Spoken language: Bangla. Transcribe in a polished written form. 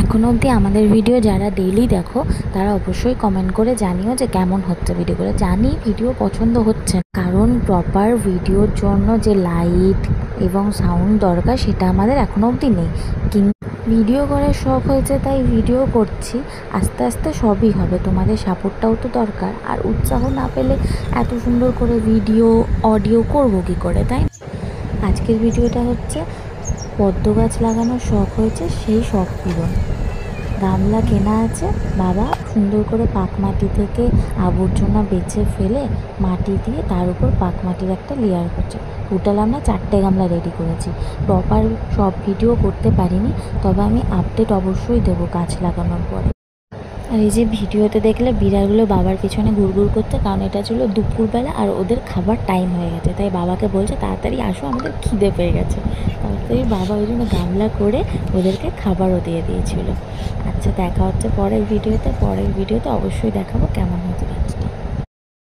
এখনো অবধি আমাদের ভিডিও যারা ডেইলি দেখো তারা অবশ্যই কমেন্ট করে জানিও যে কেমন হচ্ছে ভিডিওগুলো। জানি ভিডিও পছন্দ হচ্ছে না, কারণ প্রপার ভিডিওর জন্য যে লাইট এবং সাউন্ড দরকার সেটা আমাদের এখনো অবধি নেই। কিন্তু ভিডিও করার শখ হয়েছে তাই ভিডিও করছি, আস্তে আস্তে সবই হবে। তোমাদের সাপোর্টটাও তো দরকার, আর উৎসাহ না পেলে এত সুন্দর করে ভিডিও অডিও করবো কী করে, তাই আজকের ভিডিওটা হচ্ছে পদ্ম গাছ লাগানোর শখ হয়েছে, সেই শখ পূরণ। গামলা কেনা আছে, বাবা সুন্দর করে পাক মাটি থেকে আবর্জনা বেছে ফেলে মাটি দিয়ে তার উপর পাক মাটির একটা লেয়ার করছে। টোটাল আমরা 4টে গামলা রেডি করেছি। প্রপার সব ভিডিও করতে পারিনি, তবে আমি আপডেট অবশ্যই দেবো গাছ লাগানোর পরে। আর এই যে ভিডিওতে দেখলে বিড়ালগুলো বাবার পিছনে ঘুরঘুর করতে, কারণ এটা ছিল দুপুরবেলা আর ওদের খাবার টাইম হয়ে গেছে, তাই বাবাকে বলছে তাড়াতাড়ি আসো, আমাদের খিদে পেয়ে গেছে। তাড়াতাড়ি বাবা ওই জন্য গামলা করে ওদেরকে খাবারও দিয়ে দিয়েছিল। আচ্ছা, দেখা হচ্ছে পরের ভিডিওতে অবশ্যই দেখাবো কেমন হতে গাছটা।